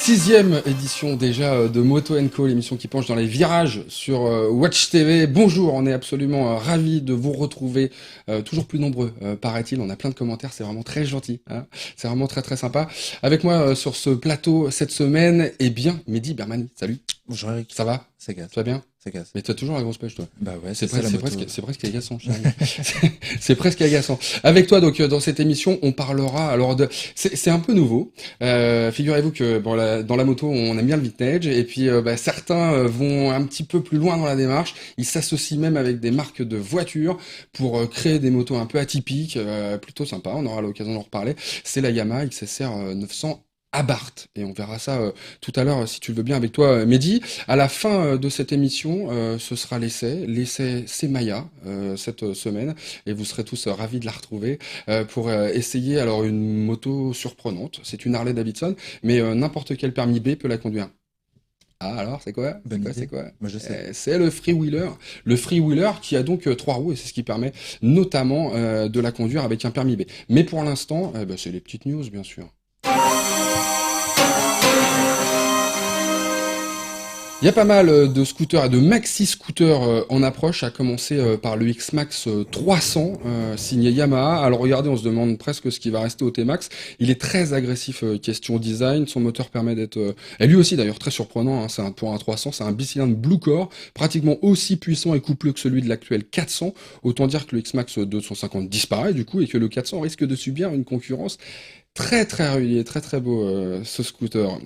6e édition déjà de Moto & Co, l'émission qui penche dans les virages sur Watch TV. Bonjour, on est absolument ravis de vous retrouver, toujours plus nombreux paraît-il, on a plein de commentaires, c'est vraiment très gentil, hein, c'est vraiment très très sympa. Avec moi sur ce plateau cette semaine, eh bien, Mehdi Bermani, salut. Bonjour Eric. Ça va? Ça casse. Tu vas bien? Ça casse. Mais tu as toujours la grosse pêche, toi. Bah ouais, c'est presque agaçant. C'est presque agaçant. Avec toi, donc, dans cette émission, on parlera, c'est un peu nouveau. Figurez-vous que, bon, dans la moto, on aime bien le vintage, et puis, certains vont un petit peu plus loin dans la démarche. Ils s'associent même avec des marques de voitures pour créer des motos un peu atypiques, plutôt sympa. On aura l'occasion d'en reparler. C'est la Yamaha XSR 900 Abarth, et on verra ça tout à l'heure si tu le veux bien avec toi Mehdi. À la fin de cette émission, ce sera l'essai c'est Maya cette semaine, et vous serez tous ravis de la retrouver pour essayer alors une moto surprenante. C'est une Harley Davidson, mais n'importe quel permis B peut la conduire. Ah alors c'est quoi? C'est quoi? Moi je sais. C'est le freewheeler. Le freewheeler qui a donc 3 roues, et c'est ce qui permet notamment de la conduire avec un permis B. Mais pour l'instant, c'est les petites news bien sûr. Il y a pas mal de scooters et de maxi-scooters en approche, à commencer par le X-Max 300 signé Yamaha. Alors regardez, on se demande presque ce qui va rester au T-Max. Il est très agressif question design, son moteur permet d'être... et lui aussi d'ailleurs très surprenant, hein, pour un 300, c'est un bicylindre Blue Core, pratiquement aussi puissant et coupleux que celui de l'actuel 400. Autant dire que le X-Max 250 disparaît du coup, et que le 400 risque de subir une concurrence très très régulier, très très beau ce scooter.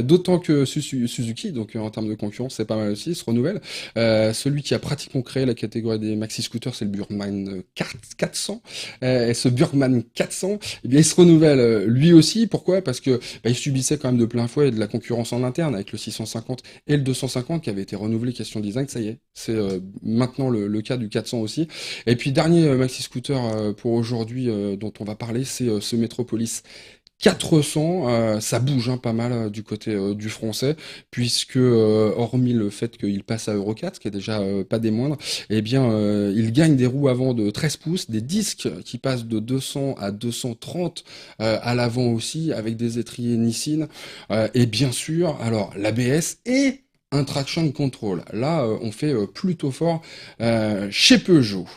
D'autant que Suzuki, donc en termes de concurrence, c'est pas mal aussi, se renouvelle. Celui qui a pratiquement créé la catégorie des maxi scooters, c'est le Burgman 400. Et ce Burgman 400, eh bien il se renouvelle lui aussi. Pourquoi? Parce que il subissait quand même de plein fouet de la concurrence en interne avec le 650 et le 250 qui avait été renouvelé question design. Ça y est, c'est maintenant le cas du 400 aussi. Et puis dernier maxi scooter pour aujourd'hui dont on va parler, c'est ce Metropolis 400, ça bouge pas mal du côté du français, puisque hormis le fait qu'il passe à Euro 4, ce qui est déjà pas des moindres, eh bien il gagne des roues avant de 13 pouces, des disques qui passent de 200 à 230 à l'avant aussi, avec des étriers Nissin, et bien sûr, alors l'ABS et un traction control. Là, on fait plutôt fort chez Peugeot.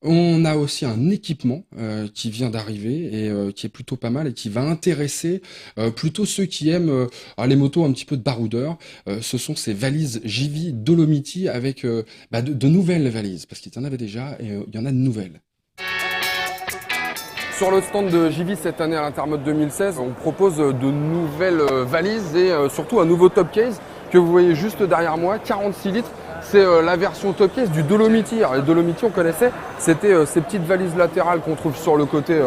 On a aussi un équipement qui vient d'arriver et qui est plutôt pas mal et qui va intéresser plutôt ceux qui aiment les motos un petit peu de baroudeur. Ce sont ces valises JV Dolomiti avec de nouvelles valises, parce qu'il y en avait déjà et il y en a de nouvelles. Sur le stand de JV cette année à l'Intermode 2016, on propose de nouvelles valises et surtout un nouveau top case que vous voyez juste derrière moi, 46 litres. C'est la version top case du Dolomiti. Alors les Dolomiti, on connaissait, c'était ces petites valises latérales qu'on trouve sur le côté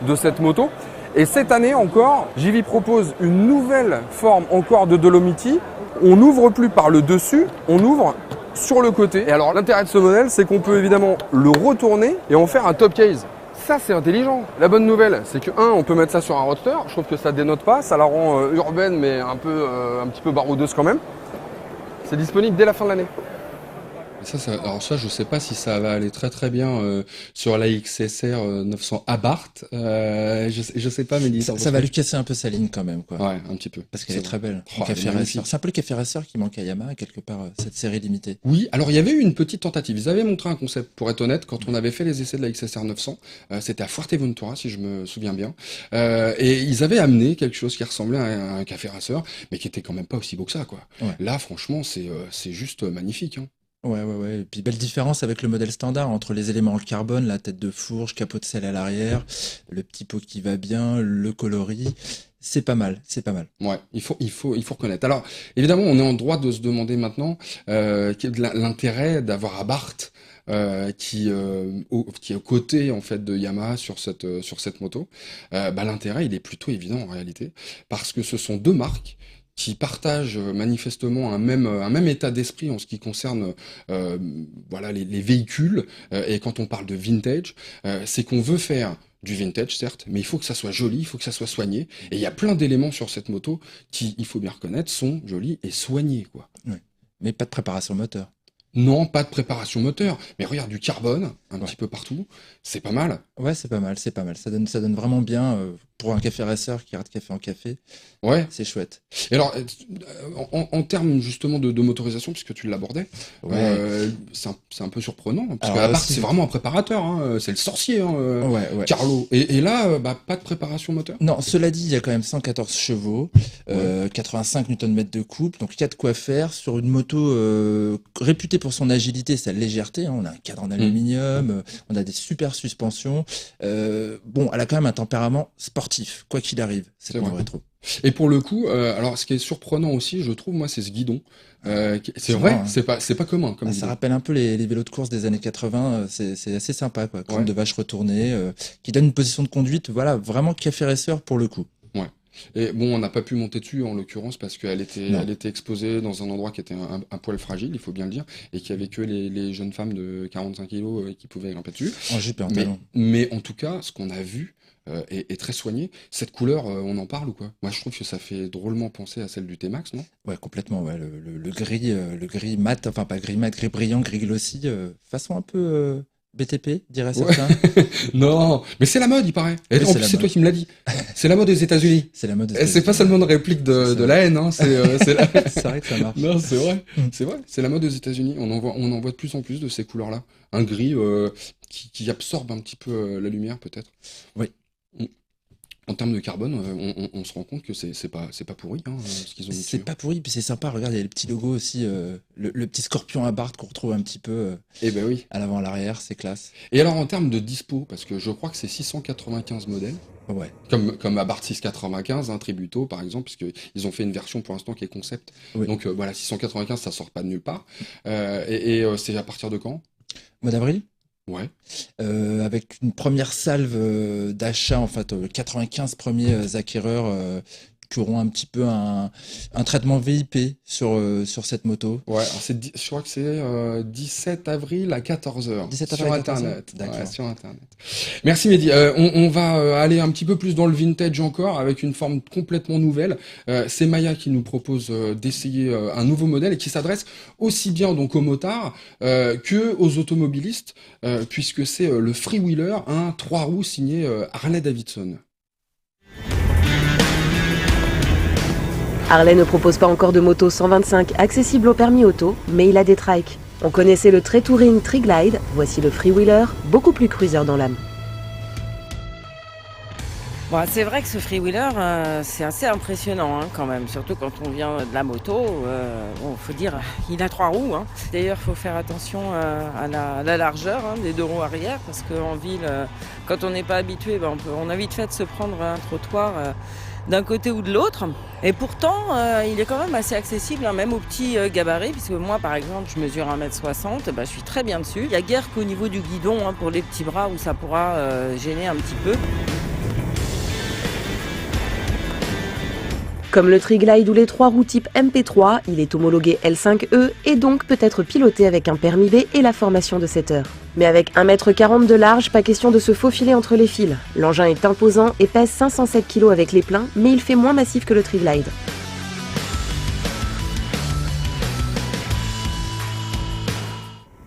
de cette moto. Et cette année encore, JV propose une nouvelle forme encore de Dolomiti. On n'ouvre plus par le dessus, on ouvre sur le côté. Et alors l'intérêt de ce modèle, c'est qu'on peut évidemment le retourner et en faire un top case. Ça, c'est intelligent. La bonne nouvelle, c'est que on peut mettre ça sur un roadster. Je trouve que ça dénote pas, ça la rend urbaine mais un petit peu baroudeuse quand même. C'est disponible dès la fin de l'année. Alors ça, je sais pas si ça va aller très très bien sur la XSR 900 Abarth. Je sais pas, mais ça va lui casser un peu sa ligne quand même, quoi. Ouais, un petit peu. Parce qu'elle est très belle. C'est un peu le café racer qui manque à Yamaha quelque part cette série limitée. Oui, alors il y avait eu une petite tentative. Ils avaient montré un concept, pour être honnête, quand on avait fait les essais de la XSR 900. C'était à Fuerteventura, si je me souviens bien. Et ils avaient amené quelque chose qui ressemblait à un café racer, mais qui était quand même pas aussi beau que ça, quoi. Ouais. Là, franchement, c'est juste magnifique, hein. Ouais. Et puis belle différence avec le modèle standard entre les éléments en carbone, la tête de fourche, capot de selle à l'arrière, le petit pot qui va bien, le coloris. C'est pas mal. Ouais, il faut reconnaître. Alors, évidemment, on est en droit de se demander maintenant l'intérêt d'avoir Abarth qui est aux côtés en fait de Yamaha sur cette moto. L'intérêt, il est plutôt évident en réalité, parce que ce sont deux marques qui partagent manifestement un même état d'esprit en ce qui concerne les véhicules. Et quand on parle de vintage, c'est qu'on veut faire du vintage, certes, mais il faut que ça soit joli, il faut que ça soit soigné. Et il y a plein d'éléments sur cette moto qui, il faut bien reconnaître, sont jolis et soignés, quoi. Ouais. Mais pas de préparation moteur. Non, pas de préparation moteur. Mais regarde, du carbone, un petit peu partout. C'est pas mal. Ouais, c'est pas mal. Ça donne vraiment bien. pour un café racer qui rate café en café, Ouais. c'est chouette. Et alors, en termes justement de motorisation, puisque tu l'abordais, Ouais. c'est un peu surprenant, parce Alors qu'à là part, aussi, c'est vraiment un préparateur, hein, c'est le sorcier, hein, ouais. Carlo. Et là, pas de préparation moteur? Non, cela dit, il y a quand même 114 chevaux, Ouais. 85 Nm de couple, donc il y a de quoi faire sur une moto réputée pour son agilité et sa légèreté, hein. On a un cadre en aluminium, on a des super suspensions. Bon, elle a quand même un tempérament sportif, quoi qu'il arrive, cette C'est vrai. Neo Rétro. Et pour le coup, alors ce qui est surprenant aussi, je trouve, moi, c'est ce guidon. C'est C'est vrai, marrant, hein. c'est pas commun comme Ça guidon. rappelle un peu les vélos de course des années 80, c'est assez sympa, quoi. Crâne Ouais. de vache retournée, qui donne une position de conduite, voilà, vraiment café racer pour le coup. Ouais. Et bon, on n'a pas pu monter dessus en l'occurrence parce qu'Non, elle était exposée dans un endroit qui était un poil fragile, il faut bien le dire, et qu'il y avait que les jeunes femmes de 45 kilos qui pouvaient grimper dessus. en jupe et en Mais, talon. mais en tout cas, ce qu'on a vu est très soigné. Cette couleur, on en parle ou quoi? Moi, je trouve que ça fait drôlement penser à celle du T-Max, non? Ouais, complètement, ouais. Le gris mat, enfin pas gris mat, gris brillant, gris glossy, façon un peu BTP, diraient Ouais. certains. Non, mais c'est la mode, il paraît. Et Oui, en c'est plus, la c'est toi mode. qui me l'as dit. C'est la mode des États-Unis. C'est la mode des Et c'est pas États-Unis. seulement une réplique C'est de ça. la haine, hein, c'est la... C'est vrai que ça marche. Non, c'est vrai, Mm. c'est vrai, c'est la mode aux États-Unis. On en voit de plus en plus de ces couleurs-là. Un gris qui absorbe un petit peu la lumière, peut-être. Oui. Mm. En termes de carbone, on se rend compte que c'est pas pourri, hein, ce qu'ils ont mis C'est dessus. pas pourri, puis c'est sympa. Regarde, il y a le petit logo aussi, le petit scorpion à barre qu'on retrouve un petit peu Eh ben oui. à l'avant, à l'arrière, c'est classe. Et alors en termes de dispo, parce que je crois que c'est 695 modèles, Ouais, comme Abarth 695, un Tributo par exemple, puisqu'ils ont fait une version pour l'instant qui est concept. oui. Donc voilà, 695, ça sort pas de nulle part. C'est à partir de quand? Mois d'avril, Ouais. avec une première salve d'achat, en fait, 95 premiers acquéreurs qui auront un petit peu un traitement VIP sur cette moto. Ouais, alors je crois que c'est 17 avril à 14h 17 sur avril à 14 heures. Internet. Ouais, D'accord. sur Internet. Merci Mehdi. On va aller un petit peu plus dans le vintage encore avec une forme complètement nouvelle. C'est Maya qui nous propose d'essayer un nouveau modèle et qui s'adresse aussi bien donc aux motards que aux automobilistes puisque c'est le Freewheeler, un 3 roues signé Harley Davidson. Harley ne propose pas encore de moto 125 accessible au permis auto, mais il a des trikes. On connaissait le très touring Tri-Glide, voici le Freewheeler, beaucoup plus cruiser dans l'âme. Bon, c'est vrai que ce freewheeler, c'est assez impressionnant hein, quand même, surtout quand on vient de la moto. Bon, faut dire, il a 3 roues. Hein. D'ailleurs, il faut faire attention à la largeur des 2 roues arrière, parce qu'en ville, quand on n'est pas habitué, on a vite fait de se prendre un trottoir d'un côté ou de l'autre. Et pourtant, il est quand même assez accessible, hein, même aux petits gabarits, puisque moi, par exemple, je mesure 1m60, je suis très bien dessus. Il n'y a guère qu'au niveau du guidon, hein, pour les petits bras, où ça pourra gêner un petit peu. Comme le Tri-Glide ou les 3 roues type MP3, il est homologué L5E et donc peut être piloté avec un permis B et la formation de 7 heures. Mais avec 1m40 de large, pas question de se faufiler entre les fils. L'engin est imposant et pèse 507 kg avec les pleins, mais il fait moins massif que le Tri-Glide.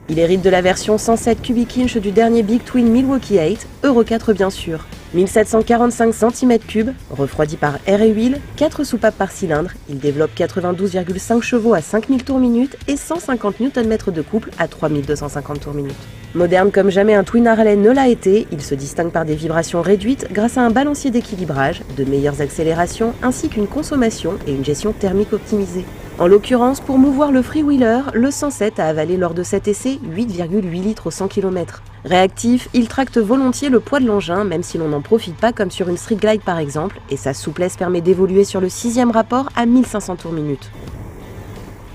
Il hérite de la version 107 cubic inch du dernier Big Twin Milwaukee 8, Euro 4 bien sûr. 1745 cm3, refroidi par air et huile, 4 soupapes par cylindre, il développe 92,5 chevaux à 5000 tours minute et 150 Nm de couple à 3250 tours minute. Moderne comme jamais un Twin Harley ne l'a été, il se distingue par des vibrations réduites grâce à un balancier d'équilibrage, de meilleures accélérations ainsi qu'une consommation et une gestion thermique optimisée. En l'occurrence, pour mouvoir le Freewheeler, le 107 a avalé lors de cet essai 8,8 litres au 100 km. Réactif, il tracte volontiers le poids de l'engin, même si l'on n'en profite pas comme sur une Street Glide par exemple, et sa souplesse permet d'évoluer sur le 6e rapport à 1500 tours minute.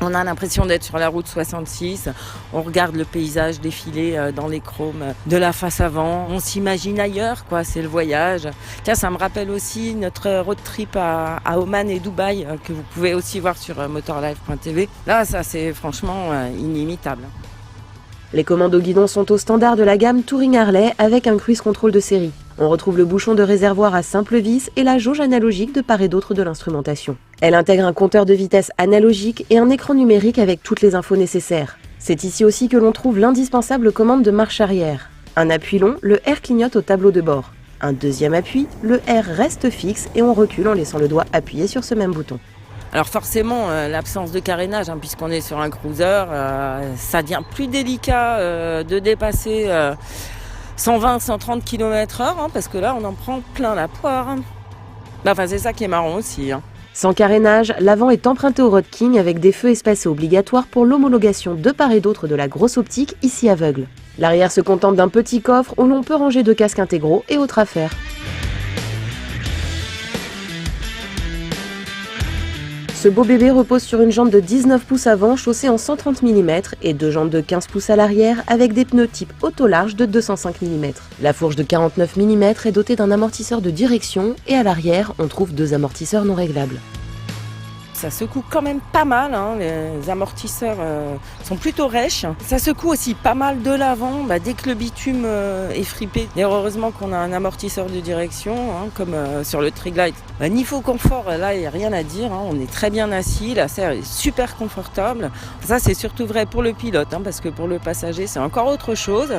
On a l'impression d'être sur la route 66, on regarde le paysage défiler dans les chromes de la face avant, on s'imagine ailleurs, quoi, c'est le voyage. Tiens, ça me rappelle aussi notre road trip à Oman et Dubaï, que vous pouvez aussi voir sur motorlife.tv. Là, ça c'est franchement inimitable. Les commandes au guidon sont au standard de la gamme Touring Harley avec un cruise control de série. On retrouve le bouchon de réservoir à simple vis et la jauge analogique de part et d'autre de l'instrumentation. Elle intègre un compteur de vitesse analogique et un écran numérique avec toutes les infos nécessaires. C'est ici aussi que l'on trouve l'indispensable commande de marche arrière. Un appui long, le air clignote au tableau de bord. Un deuxième appui, le R reste fixe et on recule en laissant le doigt appuyé sur ce même bouton. Alors forcément, l'absence de carénage, puisqu'on est sur un cruiser, ça devient plus délicat de dépasser 120-130 km/h, parce que là, on en prend plein la poire. Enfin, c'est ça qui est marrant aussi. Sans carénage, l'avant est emprunté au Road King avec des feux espacés obligatoires pour l'homologation de part et d'autre de la grosse optique, ici aveugle. L'arrière se contente d'un petit coffre où l'on peut ranger 2 casques intégraux et autres affaires. Ce beau bébé repose sur une jambe de 19 pouces avant chaussée en 130 mm et 2 jambes de 15 pouces à l'arrière avec des pneus type auto large de 205 mm. La fourche de 49 mm est dotée d'un amortisseur de direction et à l'arrière, on trouve 2 amortisseurs non réglables. Ça secoue quand même pas mal, les amortisseurs sont plutôt rêches. Ça secoue aussi pas mal de l'avant, dès que le bitume est fripé. Et heureusement qu'on a un amortisseur de direction, comme sur le Triglide. Niveau confort, là, il n'y a rien à dire, on est très bien assis, la serre est super confortable. Ça, c'est surtout vrai pour le pilote, parce que pour le passager, c'est encore autre chose.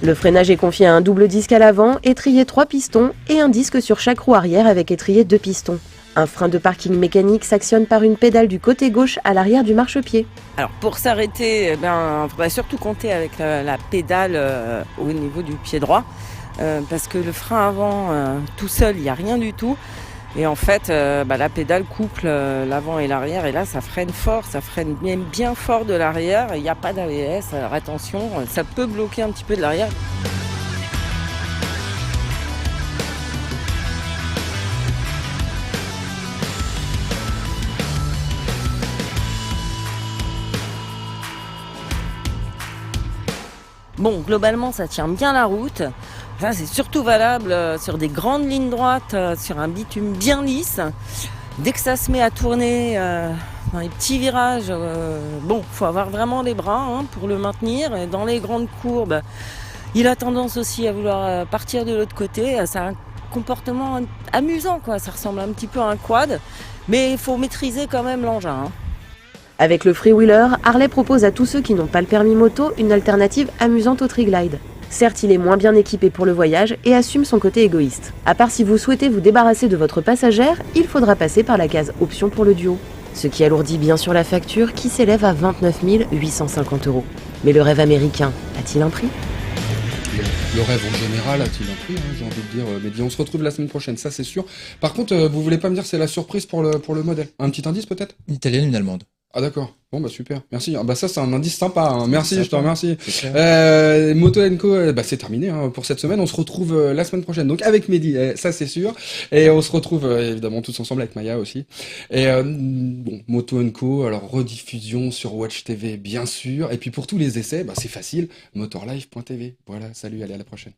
Le freinage est confié à un double disque à l'avant, étrier 3 pistons et un disque sur chaque roue arrière avec étrier 2 pistons. Un frein de parking mécanique s'actionne par une pédale du côté gauche à l'arrière du marchepied. Alors pour s'arrêter, il faudra surtout compter avec la pédale au niveau du pied droit, parce que le frein avant, tout seul, il n'y a rien du tout. Et en fait, la pédale couple l'avant et l'arrière, et là, ça freine fort, ça freine même bien fort de l'arrière. Il n'y a pas d'ABS, alors attention, ça peut bloquer un petit peu de l'arrière. Bon, globalement, ça tient bien la route. Ça, c'est surtout valable sur des grandes lignes droites, sur un bitume bien lisse. Dès que ça se met à tourner dans les petits virages, faut avoir vraiment les bras pour le maintenir. Et dans les grandes courbes, il a tendance aussi à vouloir partir de l'autre côté. C'est un comportement amusant, quoi. Ça ressemble un petit peu à un quad, mais il faut maîtriser quand même l'engin. Avec le Freewheeler, Harley propose à tous ceux qui n'ont pas le permis moto une alternative amusante au Triglide. Certes, il est moins bien équipé pour le voyage et assume son côté égoïste. À part si vous souhaitez vous débarrasser de votre passagère, il faudra passer par la case option pour le duo. Ce qui alourdit bien sûr la facture qui s'élève à 29 850 €. Mais le rêve américain a-t-il un prix ? Le rêve en général a-t-il un prix, j'ai envie de dire. Mais on se retrouve la semaine prochaine, ça c'est sûr. Par contre, vous voulez pas me dire c'est la surprise pour le modèle ? Un petit indice peut-être ? Une italienne, une allemande. Ah d'accord, bon super, merci. Ça c'est un indice sympa, merci, sympa. Je te remercie. Moto & Co, c'est terminé pour cette semaine, on se retrouve la semaine prochaine, donc avec Mehdi, ça c'est sûr, et on se retrouve évidemment tous ensemble avec Maya aussi. Et Moto & Co, alors rediffusion sur Watch TV bien sûr, et puis pour tous les essais, c'est facile, motorlife.tv. Voilà, salut, allez à la prochaine.